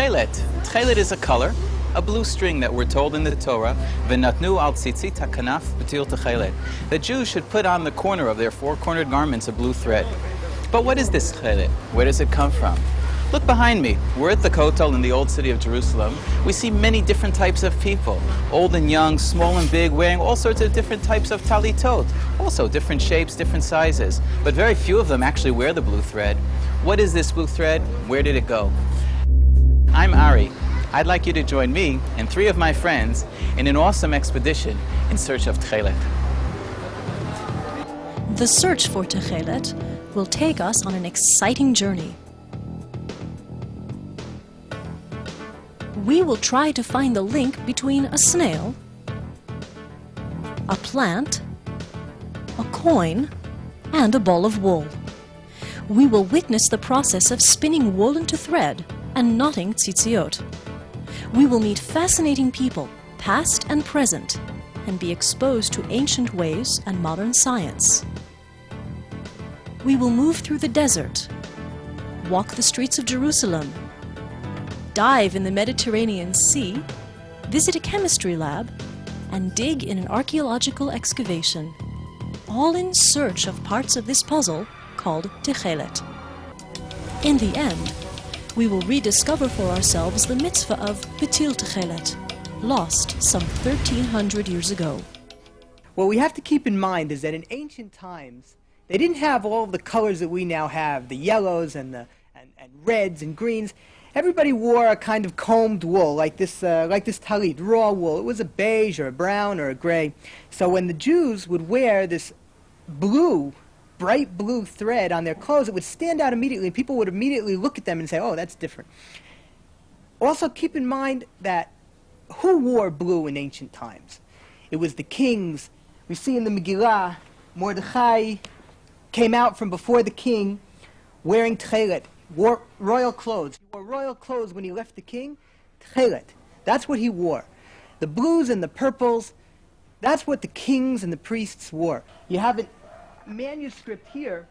Tekhelet. Tekhelet is a color, a blue string that we're told in the Torah, V'natnu al tzitzit hakanaf Ptil Tekhelet. The Jews should put on the corner of their four-cornered garments a blue thread. But what is this Tekhelet? Where does it come from? Look behind me. We're at the Kotel in the old city of Jerusalem. We see many different types of people, old and young, small and big, wearing all sorts of different types of talitot, also different shapes, different sizes. But very few of them actually wear the blue thread. What is this blue thread? Where did it go? I'm Ari. I'd like you to join me and 3 of my friends in an awesome expedition in search of Techelet. The search for Techelet will take us on an exciting journey. We will try to find the link between a snail, a plant, a coin, and a ball of wool. We will witness the process of spinning wool into thread and knotting tzitziot. We will meet fascinating people, past and present, and be exposed to ancient ways and modern science. We will move through the desert, walk the streets of Jerusalem, dive in the Mediterranean Sea, visit a chemistry lab, and dig in an archaeological excavation, all in search of parts of this puzzle called Techelet. In the end, we will rediscover for ourselves the mitzvah of Ptil Tekhelet, lost some 1,300 years ago. What we have to keep in mind is that in ancient times, they didn't have all of the colors that we now have, the yellows and reds and greens. Everybody wore a kind of combed wool, like this talit, raw wool. It was a beige or a brown or a gray. So when the Jews would wear this blue, bright blue thread on their clothes, it would stand out immediately. People would immediately look at them and say, oh, that's different. Also keep in mind that who wore blue in ancient times? It was the kings. We see in the Megillah, Mordechai came out from before the king wearing Techelet, wore royal clothes. He wore royal clothes when he left the king. Techelet. That's what he wore. The blues and the purples, that's what the kings and the priests wore. You have a manuscript here,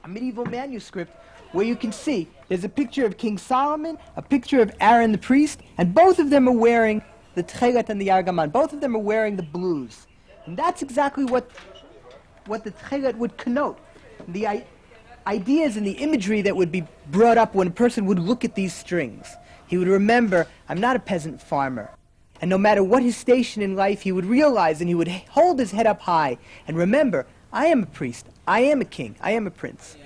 a medieval manuscript, where you can see there's a picture of King Solomon, a picture of Aaron the priest, and both of them are wearing the Techelet and the Argaman. Both of them are wearing the blues. And that's exactly what the Techelet would connote. The ideas and the imagery that would be brought up when a person would look at these strings. He would remember, I'm not a peasant farmer. And no matter what his station in life, he would realize and he would hold his head up high and remember, I am a priest, I am a king, I am a prince.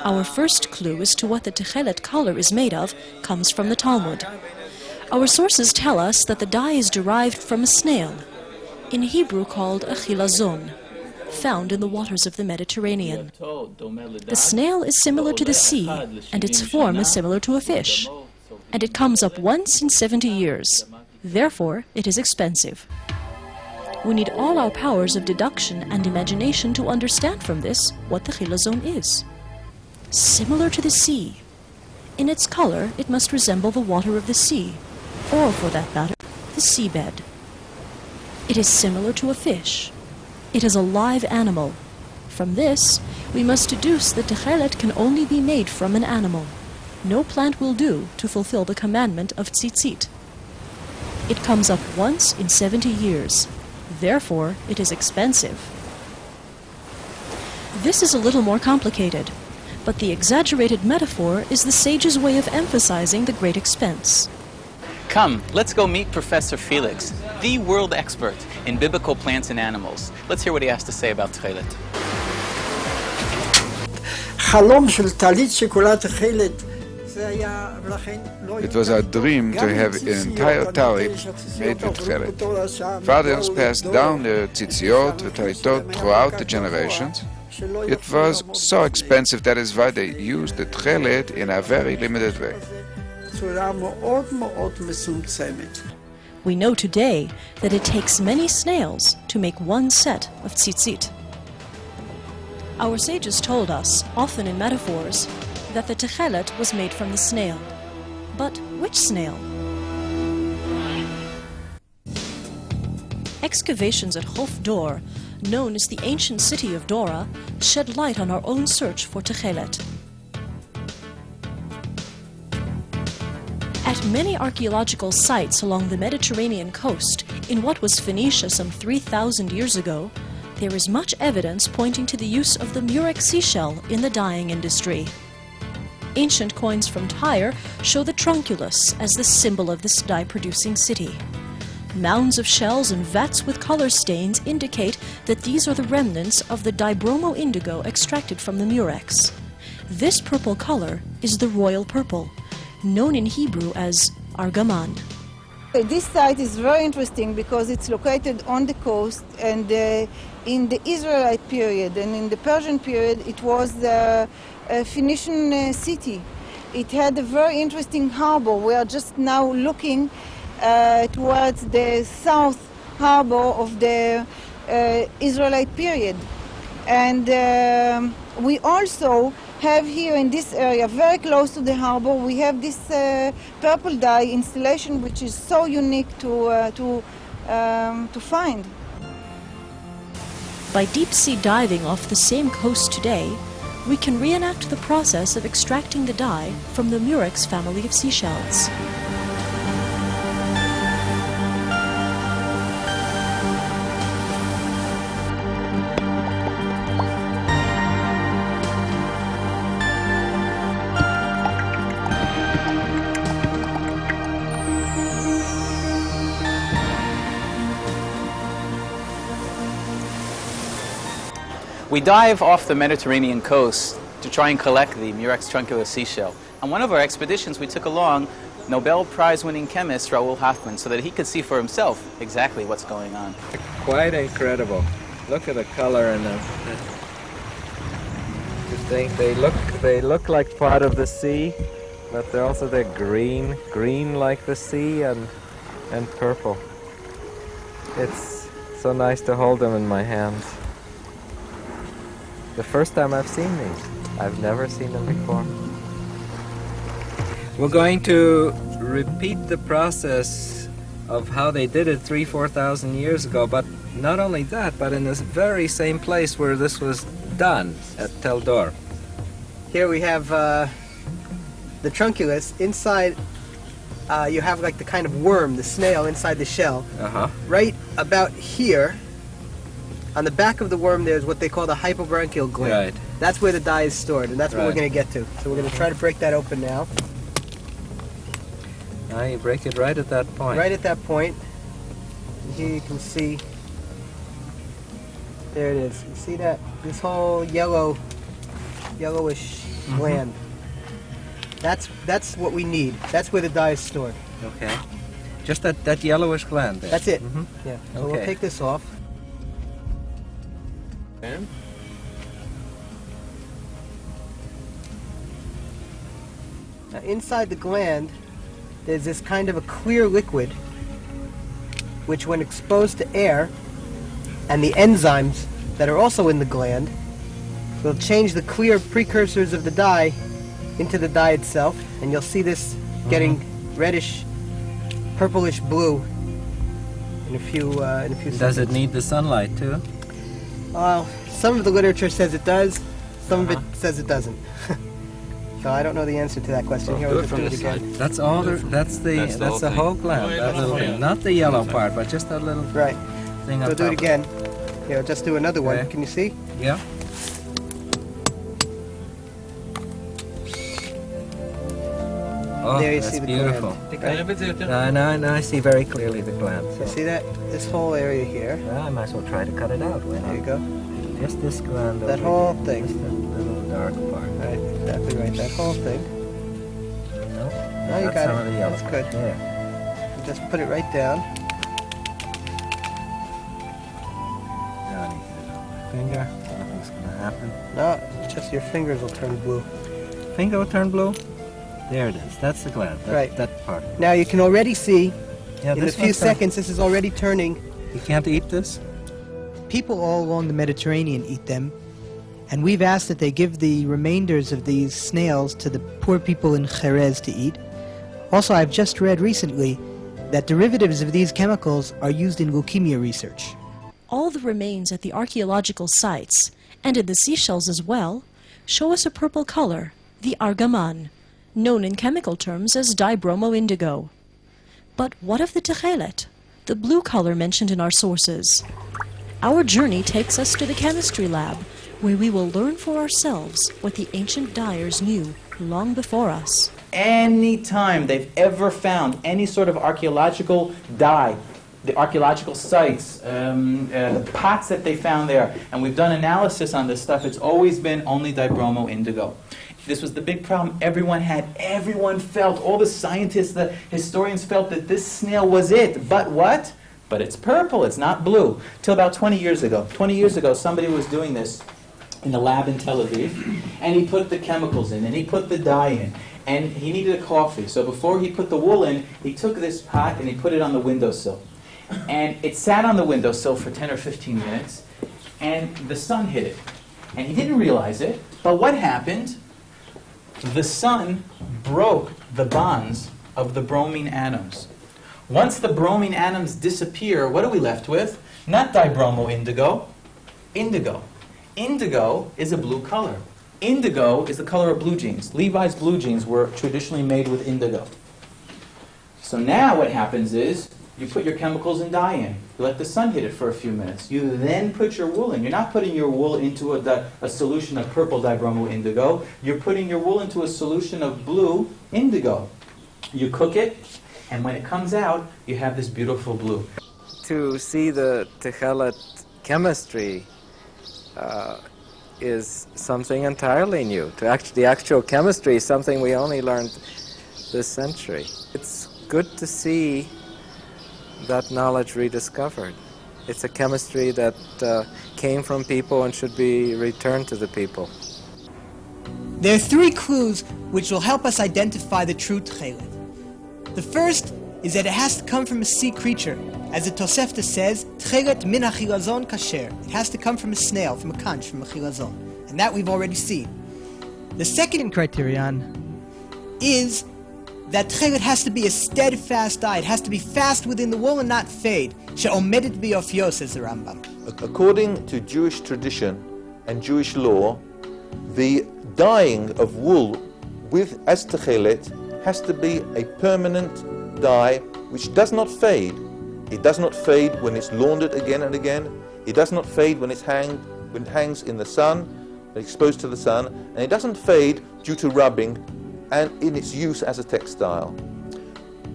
Our first clue as to what the Techelet color is made of comes from the Talmud. Our sources tell us that the dye is derived from a snail, in Hebrew called a chilazon, found in the waters of the Mediterranean. The snail is similar to the sea, and its form is similar to a fish, and it comes up once in 70 years. Therefore, it is expensive. We need all our powers of deduction and imagination to understand from this what the chilazon is. Similar to the sea. In its color, it must resemble the water of the sea, or, for that matter, the seabed. It is similar to a fish. It is a live animal. From this, we must deduce that Techelet can only be made from an animal. No plant will do to fulfill the commandment of tzitzit. It comes up once in 70 years. Therefore, it is expensive. This is a little more complicated, but the exaggerated metaphor is the sage's way of emphasizing the great expense. Come, let's go meet Professor Felix, the world expert in biblical plants and animals. Let's hear what he has to say about Techelet. It was our dream to have an entire talit made with Techelet. Fathers passed down the tzitziot, the talitot, throughout the generations. It was so expensive, that is why they used the Techelet in a very limited way. We know today that it takes many snails to make one set of tzitzit. Our sages told us, often in metaphors, that the Techelet was made from the snail. But which snail? Excavations at Hof Dor, known as the ancient city of Dora, shed light on our own search for Techelet. At many archaeological sites along the Mediterranean coast, in what was Phoenicia some 3,000 years ago, there is much evidence pointing to the use of the Murex seashell in the dyeing industry. Ancient coins from Tyre show the Trunculus as the symbol of this dye-producing city. Mounds of shells and vats with color stains indicate that these are the remnants of the dibromo indigo extracted from the murex. This purple color is the royal purple, known in Hebrew as argaman. This site is very interesting because it's located on the coast, and in the Israelite period and in the Persian period it was a Phoenician city. It had a very interesting harbor. We are just now looking towards the south harbor of the Israelite period. And we also have here in this area, very close to the harbor, we have this purple dye installation which is so unique to find. By deep-sea diving off the same coast today, we can reenact the process of extracting the dye from the Murex family of seashells. We dive off the Mediterranean coast to try and collect the Murex Trunculus seashell. On one of our expeditions, we took along Nobel Prize-winning chemist Roald Hoffmann so that he could see for himself exactly what's going on. Quite incredible. Look at the color in them. Just think they look like part of the sea, but they're green like the sea, and purple. It's so nice to hold them in my hands. The first time I've seen these. I've never seen them before. We're going to repeat the process of how they did it 3,000–4,000 years ago, but not only that, but in this very same place where this was done, at Tel Dor. Here we have the trunculus. Inside you have like the kind of worm, the snail inside the shell. Right about here, on the back of the worm, there's what they call the hypobranchial gland. Right. That's where the dye is stored, and that's what we're Right. going to get to. So we're going to try to break that open now. Now you break it right at that point. Right at that point. And here you can see, there it is. You see that? This whole yellowish gland. That's what we need. That's where the dye is stored. Okay. Just that yellowish gland there. That's it. Mhm. Yeah. So Okay. we'll take this off. Now inside the gland, there's this kind of a clear liquid, which when exposed to air and the enzymes that are also in the gland, will change the clear precursors of the dye into the dye itself, and you'll see this getting reddish, purplish blue in a few seconds. Does it need the sunlight too? Well, some of the literature says it does, some of it says it doesn't. So I don't know the answer to that question. Here, we'll just do it again. That's all. That's the whole gland. That little thing. Not the yellow part, but just that little Right. thing We'll up do it top. again. Here, just do another one. Okay. Can you see? Yeah. Oh, There you that's see the beautiful. gland. Now I see very clearly the gland. You see that? This whole area here. I might as well try to cut it out. Why There you not? go. Just this gland. That over whole here. thing. Just that little dark part. Right, exactly right. That whole thing. No? Now you That's got some it. of the yellow That's part. good. Yeah. You just put it right down. Now I need to get it on my finger. Nothing's gonna happen. No, just your fingers will turn blue. Finger will turn blue. There it is. That's the gland. Right. That part. Now you can already see, Yeah, in a this few one's turn- seconds, this is already turning. You can't eat this? People all along the Mediterranean eat them, and we've asked that they give the remainders of these snails to the poor people in Jerez to eat. Also, I've just read recently that derivatives of these chemicals are used in leukemia research. All the remains at the archaeological sites, and in the seashells as well, show us a purple color, the argaman, known in chemical terms as dibromo-indigo. But what of the Techelet, the blue color mentioned in our sources? Our journey takes us to the chemistry lab, where we will learn for ourselves what the ancient dyers knew long before us. Any time they've ever found any sort of archaeological dye, the archaeological sites, the pots that they found there, and we've done analysis on this stuff, it's always been only dibromo indigo. This was the big problem everyone had. Everyone felt, all the scientists, the historians felt that this snail was it. But what? But it's purple, it's not blue. Till about 20 years ago. 20 years ago, somebody was doing this in a lab in Tel Aviv, and he put the chemicals in, and he put the dye in, and he needed a coffee. So before he put the wool in, he took this pot and he put it on the windowsill. And it sat on the windowsill for 10 or 15 minutes, and the sun hit it. And he didn't realize it, but what happened? The sun broke the bonds of the bromine atoms. Once the bromine atoms disappear, what are we left with? Not dibromo indigo, indigo. Indigo is a blue color. Indigo is the color of blue jeans. Levi's blue jeans were traditionally made with indigo. So now what happens is, you put your chemicals and dye in. You let the sun hit it for a few minutes. You then put your wool in. You're not putting your wool into a solution of purple dibromo indigo. You're putting your wool into a solution of blue indigo. You cook it, and when it comes out, you have this beautiful blue. To see the Techelet chemistry is something entirely new. The actual chemistry is something we only learned this century. It's good to see that knowledge rediscovered. It's a chemistry that came from people and should be returned to the people. There are three clues which will help us identify the true Tekhelet. The first is that it has to come from a sea creature. As the Tosefta says, Tekhelet min achilazon kasher. It has to come from a snail, from a conch, from a chilazon. And that we've already seen. The second criterion is that Tekhelet has to be a steadfast dye. It has to be fast within the wool and not fade. She'omedet biofio, says the Rambam. According to Jewish tradition and Jewish law, the dyeing of wool as Tekhelet has to be a permanent dye which does not fade. It does not fade when it's laundered again and again. It does not fade when it hangs in the sun, exposed to the sun, and it doesn't fade due to rubbing and in its use as a textile.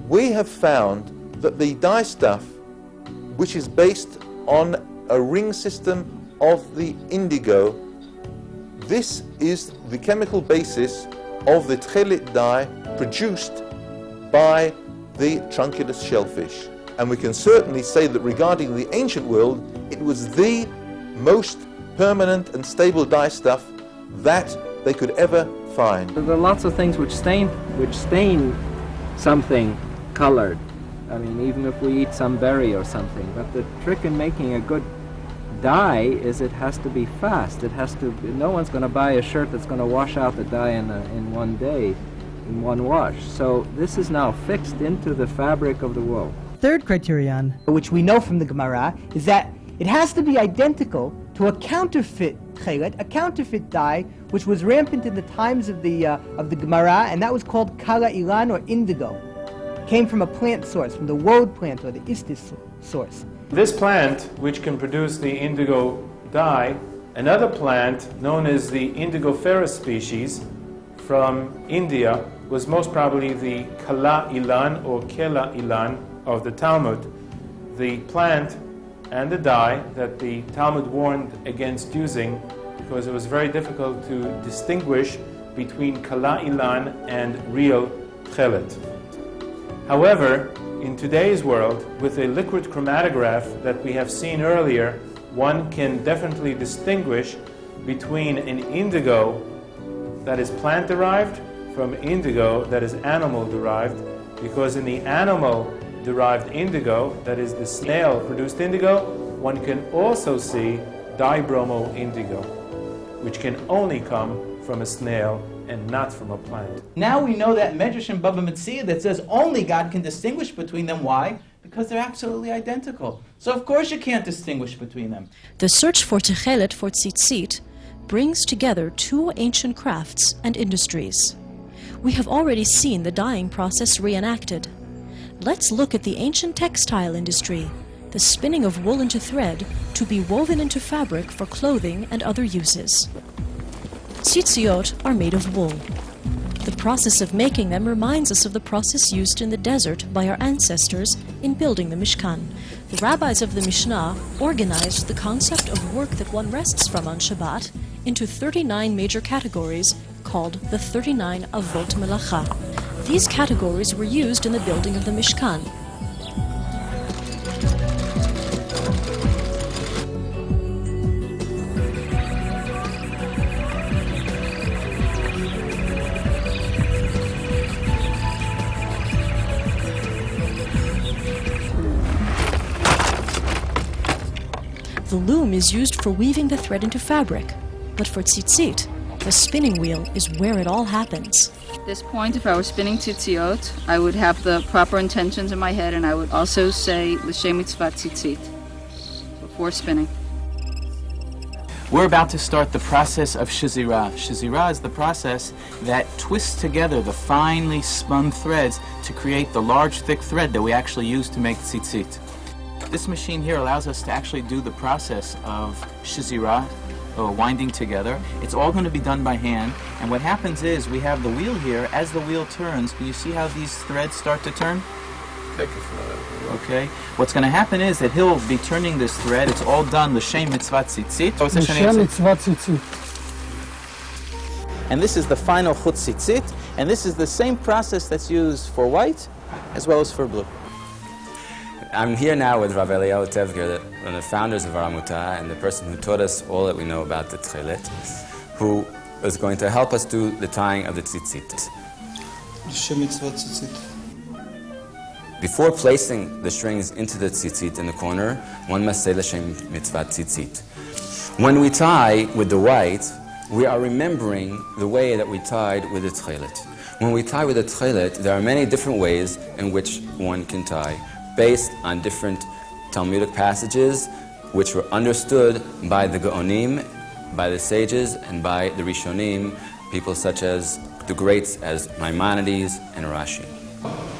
We have found that the dye stuff, which is based on a ring system of the indigo, this is the chemical basis of the Techelet dye produced by the Trunculus shellfish. And we can certainly say that regarding the ancient world, it was the most permanent and stable dye stuff that they could ever find. There are lots of things which stain something colored. I mean, even if we eat some berry or something. But the trick in making a good dye is it has to be fast. It has to. No one's going to buy a shirt that's going to wash out the dye in one day, in one wash. So this is now fixed into the fabric of the wool. Third criterion, which we know from the Gemara, is that it has to be identical to a counterfeit Tekhelet, a counterfeit dye, which was rampant in the times of the Gemara, and that was called kala ilan, or indigo. It came from a plant source, from the woad plant or the istis source. This plant, which can produce the indigo dye, another plant known as the indigofera species from India was most probably the kala ilan or kela ilan of the Talmud. The plant and the dye that the Talmud warned against using because it was very difficult to distinguish between kala ilan and real Techelet. However, in today's world, with a liquid chromatograph that we have seen earlier, one can definitely distinguish between an indigo that is plant-derived from indigo that is animal-derived, because in the animal-derived indigo, that is the snail-produced indigo, one can also see dibromo indigo, which can only come from a snail and not from a plant. Now we know that Medrash and Baba Metzia that says only God can distinguish between them. Why? Because they're absolutely identical. So of course you can't distinguish between them. The search for Techelet for tzitzit brings together two ancient crafts and industries. We have already seen the dyeing process reenacted. Let's look at the ancient textile industry, the spinning of wool into thread to be woven into fabric for clothing and other uses. Tzitziot are made of wool. The process of making them reminds us of the process used in the desert by our ancestors in building the Mishkan. The rabbis of the Mishnah organized the concept of work that one rests from on Shabbat into 39 major categories called the 39 Avot Melacha. These categories were used in the building of the Mishkan. The loom is used for weaving the thread into fabric, but for tzitzit, the spinning wheel is where it all happens. At this point, if I were spinning tzitziot, I would have the proper intentions in my head, and I would also say l'shem mitzvah tzitzit before spinning. We're about to start the process of shizirah. Shizirah is the process that twists together the finely spun threads to create the large, thick thread that we actually use to make tzitzit. This machine here allows us to actually do the process of shizirah, or winding together. It's all going to be done by hand, and what happens is we have the wheel here. As the wheel turns, can you see how these threads start to turn? Okay. What's going to happen is that he'll be turning this thread. It's all done l'shem mitzvah tzitzit. L'shem mitzvah tzitzit. And this is the final chut tzitzit, and this is the same process that's used for white as well as for blue. I'm here now with Rabbi Tewger, one of the founders of our Amuta and the person who taught us all that we know about the Techelet, who is going to help us do the tying of the tzitzit. Before placing the strings into the tzitzit in the corner, one must say l'shem mitzvah tzitzit. When we tie with the white, we are remembering the way that we tied with the Techelet. When we tie with the Techelet, there are many different ways in which one can tie, based on different Talmudic passages which were understood by the Gaonim, by the sages, and by the Rishonim, people such as the greats as Maimonides and Rashi.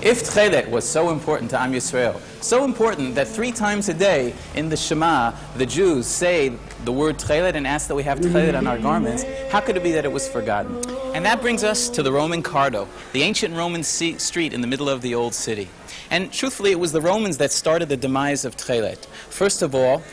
If Techelet was so important to Am Yisrael, so important that 3 times a day in the Shema, the Jews say the word Techelet and ask that we have Techelet on our garments, how could it be that it was forgotten? And that brings us to the Roman Cardo, the ancient Roman street in the middle of the old city. And truthfully, it was the Romans that started the demise of Techelet. First of all,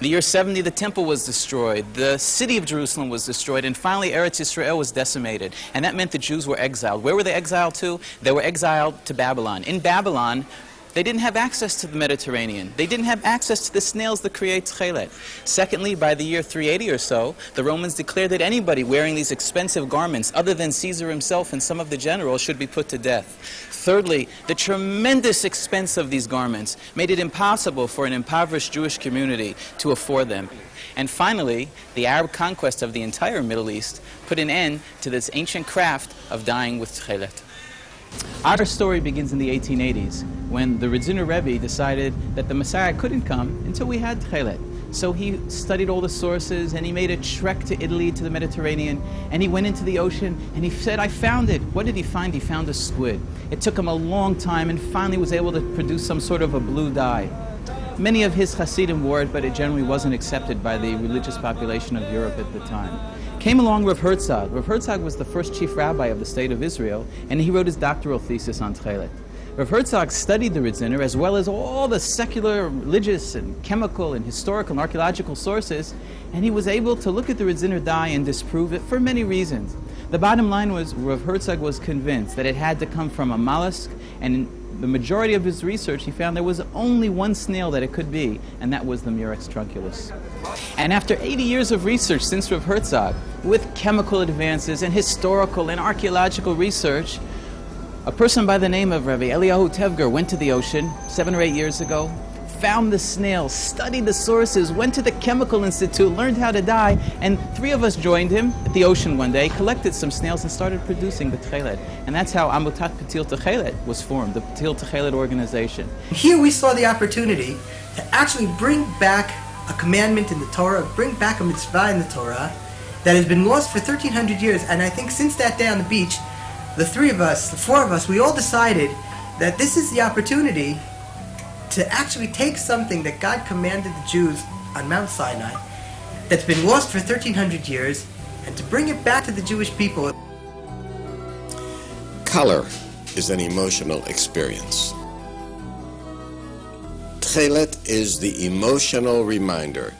the year 70, the temple was destroyed, the city of Jerusalem was destroyed, and finally Eretz Yisrael was decimated. And that meant the Jews were exiled. Where were they exiled to? They were exiled to Babylon. In Babylon, they didn't have access to the Mediterranean. They didn't have access to the snails that create Techelet. Secondly, by the year 380 or so, the Romans declared that anybody wearing these expensive garments, other than Caesar himself and some of the generals, should be put to death. Thirdly, the tremendous expense of these garments made it impossible for an impoverished Jewish community to afford them. And finally, the Arab conquest of the entire Middle East put an end to this ancient craft of dyeing with Techelet. Our story begins in the 1880s, when the Radziner Rebbe decided that the Messiah couldn't come until we had Techelet. So he studied all the sources, and he made a trek to Italy, to the Mediterranean, and he went into the ocean, and he said, I found it. What did he find? He found a squid. It took him a long time, and finally was able to produce some sort of a blue dye. Many of his Hasidim wore it, but it generally wasn't accepted by the religious population of Europe at the time. Came along Rav Herzog. Rav Herzog was the first chief rabbi of the state of Israel, and he wrote his doctoral thesis on Techelet. Rav Herzog studied the Radziner as well as all the secular, religious, and chemical, and historical, and archaeological sources, and he was able to look at the Radziner dye and disprove it for many reasons. The bottom line was Rav Herzog was convinced that it had to come from a mollusk, and in the majority of his research he found there was only one snail that it could be, and that was the Murex Trunculus. And after 80 years of research since Rav Herzog, with chemical advances and historical and archaeological research, a person by the name of Rabbi Tewger went to the ocean 7 or 8 years ago, found the snail, studied the sources, went to the Chemical Institute, learned how to dye, and 3 of us joined him at the ocean one day, collected some snails, and started producing the Techelet. And that's how Amutat Ptil Tekhelet was formed, the Ptil Tekhelet organization. Here we saw the opportunity to actually bring back a commandment in the Torah, bring back a mitzvah in the Torah that has been lost for 1,300 years. And I think since that day on the beach, the three of us, the four of us, we all decided that this is the opportunity to actually take something that God commanded the Jews on Mount Sinai, that's been lost for 1,300 years, and to bring it back to the Jewish people. Color is an emotional experience. Techelet is the emotional reminder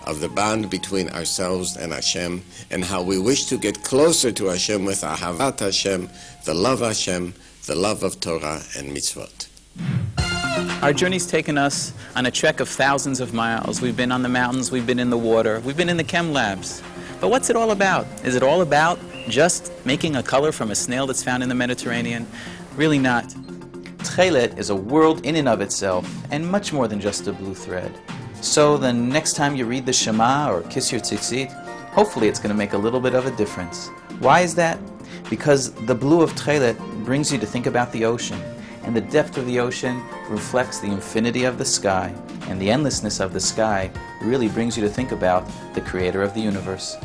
of the bond between ourselves and Hashem, and how we wish to get closer to Hashem with Ahavat Hashem, the love of Hashem, the love of Torah and mitzvot. Our journey's taken us on a trek of thousands of miles. We've been on the mountains, we've been in the water, we've been in the chem labs. But what's it all about? Is it all about just making a color from a snail that's found in the Mediterranean? Really not. Techelet is a world in and of itself, and much more than just a blue thread. So the next time you read the Shema or kiss your tzitzit, hopefully it's going to make a little bit of a difference. Why is that? Because the blue of Techelet brings you to think about the ocean, and the depth of the ocean reflects the infinity of the sky, and the endlessness of the sky really brings you to think about the creator of the universe.